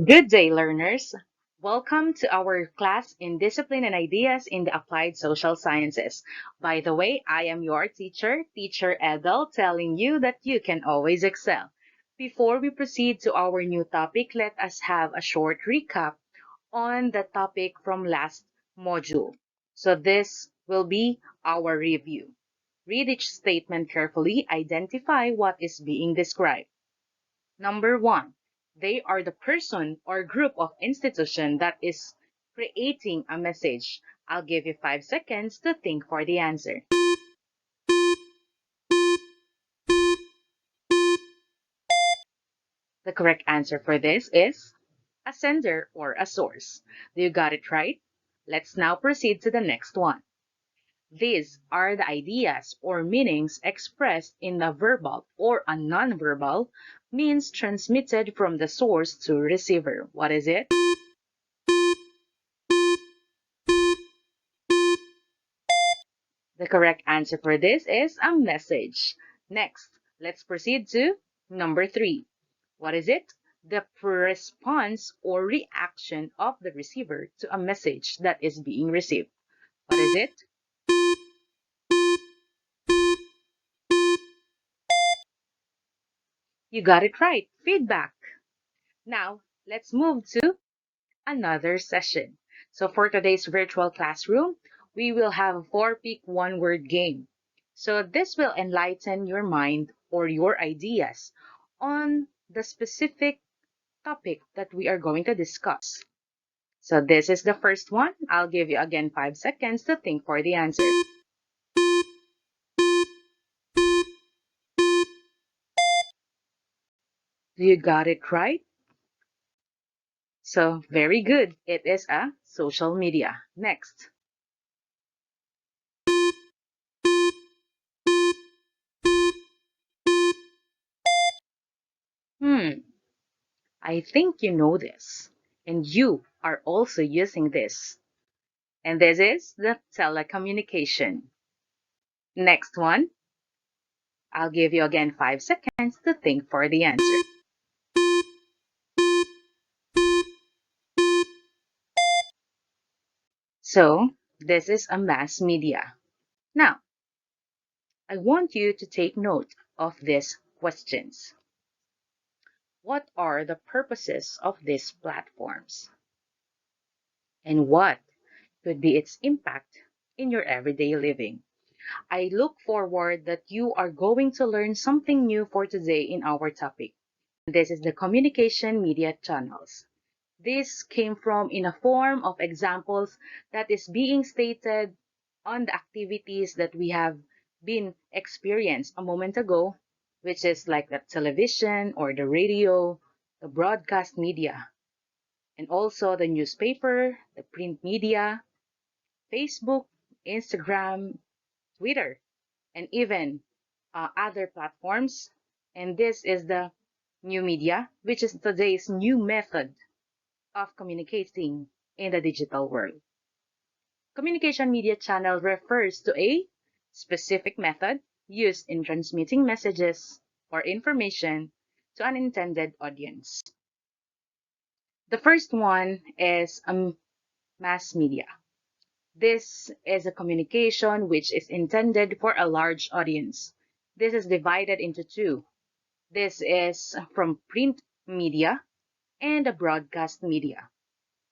Good day, learners. Welcome to our class in Discipline and Ideas in the Applied Social Sciences. By the way, I am your teacher, Teacher Edel, telling you that you can always excel. Before we proceed to our new topic, let us have a short recap on the topic from last module. So this will be our review. Read each statement carefully, identify what is being described. Number one, they are the person or group of institution that is creating a message. I'll give you 5 seconds to think for the answer. The correct answer for this is a sender or a source. You got it right? Let's now proceed to the next one. These are the ideas or meanings expressed in a verbal or a non-verbal means transmitted from the source to receiver. What is it? The correct answer for this is a message. Next, let's proceed to number three. What is it? The response or reaction of the receiver to a message that is being received. What is it? You got it right. Feedback. Now, let's move to another session. So for today's virtual classroom, we will have a four-pick one-word game. So this will enlighten your mind or your ideas on the specific topic that we are going to discuss. So this is the first one. I'll give you again 5 seconds to think for the answer. You got it right? So very good. It is a social media. Next. Hmm, I think you know this. And you are also using this. And this is the telecommunication. Next one. I'll give you again 5 seconds to think for the answer. So this is a mass media. Now, I want you to take note of these questions. What are the purposes of these platforms? And what could be its impact in your everyday living? I look forward that you are going to learn something new for today in our topic. This is the communication media channels. This came from in a form of examples that is being stated on the activities that we have been experienced a moment ago, which is like the television or the radio, the broadcast media, and also the newspaper, the print media, Facebook, Instagram, Twitter, and even other platforms. And this is the new media, which is today's new method of communicating in the digital world. Communication media channel refers to a specific method used in transmitting messages or information to an intended audience. The first one is mass media. This is a communication which is intended for a large audience. This is divided into two. This is from print media and the broadcast media.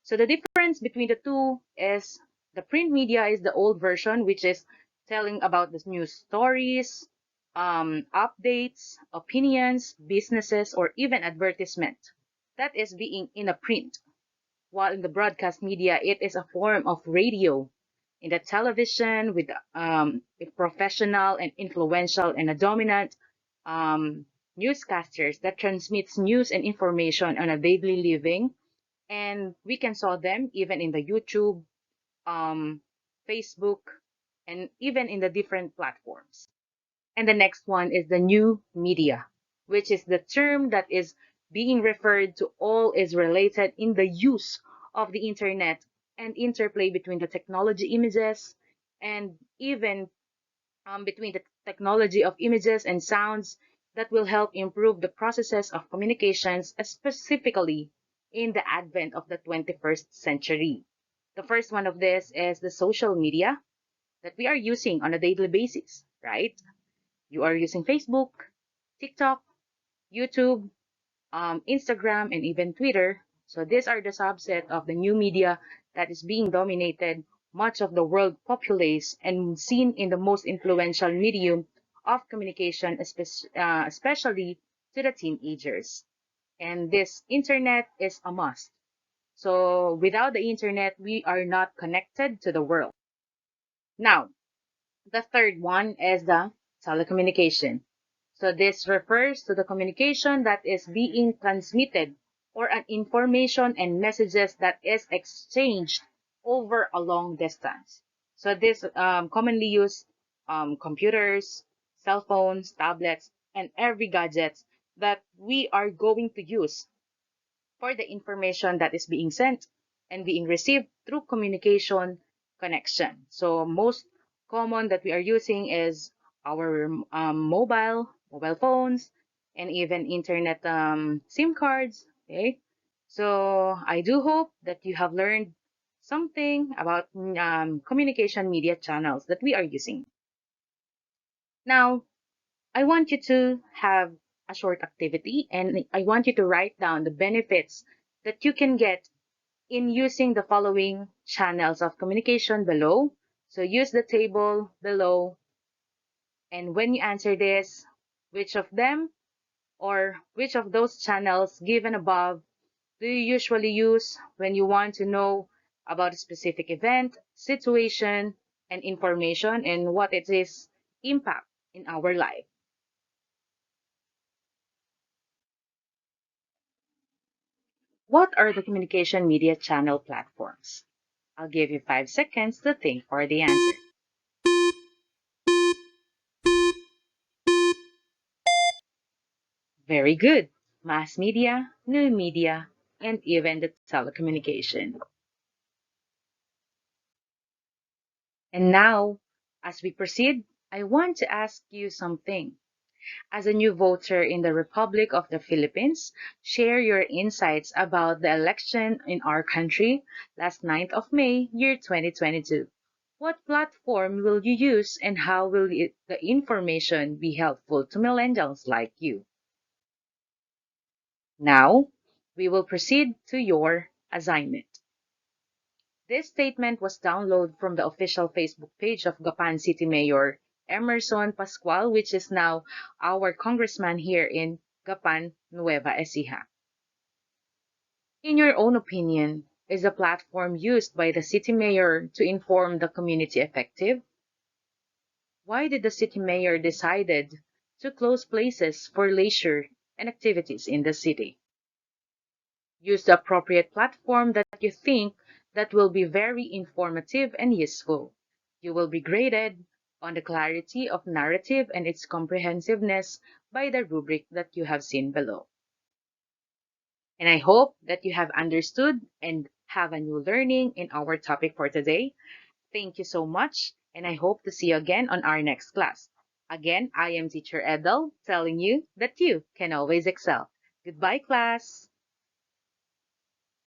So the difference between the two is the print media is the old version, which is telling about the news stories, updates, opinions, businesses, or even advertisement. That is being in a print. While in the broadcast media, it is a form of radio. In the television, with professional and influential and a dominant um, newscasters that transmits news and information on a daily living, and we can saw them even in the YouTube, um, Facebook, and even in the different platforms. And the next one is the new media, which is the term that is being referred to all is related in the use of the internet and interplay between the technology images and even between the technology of images and sounds that will help improve the processes of communications, specifically in the advent of the 21st century. The first one of this is the social media that we are using on a daily basis, right? You are using Facebook, TikTok, YouTube, Instagram, and even Twitter. So these are the subset of the new media that is being dominated much of the world populace and seen in the most influential medium of communication, especially to the teenagers. And this internet is a must. So without the internet, we are not connected to the world. Now, the third one is the telecommunication. So this refers to the communication that is being transmitted or an information and messages that is exchanged over a long distance. So this commonly used computers, cell phones, tablets, and every gadgets that we are going to use for the information that is being sent and being received through communication connection. So most common that we are using is our mobile phones, and even internet SIM cards. Okay, so I do hope that you have learned something about communication media channels that we are using. Now, I want you to have a short activity and I want you to write down the benefits that you can get in using the following channels of communication below. So use the table below, and when you answer this, which of them or which of those channels given above do you usually use when you want to know about a specific event, situation, and information and what it is impact in our life? What are the communication media channel platforms? I'll give you 5 seconds to think for the answer. Very good. Mass media, new media, and even the telecommunication. And now, as we proceed, I want to ask you something. As a new voter in the Republic of the Philippines, share your insights about the election in our country last 9th of May, year 2022. What platform will you use and how will the information be helpful to millennials like you? Now, we will proceed to your assignment. This statement was downloaded from the official Facebook page of Gapan City Mayor Emerson Pascual, which is now our congressman here in Gapan, Nueva Ecija. In your own opinion, is the platform used by the city mayor to inform the community effective? Why did the city mayor decided to close places for leisure and activities in the city? Use the appropriate platform that you think that will be very informative and useful. You will be graded on the clarity of narrative and its comprehensiveness by the rubric that you have seen below. And I hope that you have understood and have a new learning in our topic for today. Thank you so much, and I hope to see you again on our next class. Again, I am Teacher Edel telling you that you can always excel. Goodbye, class.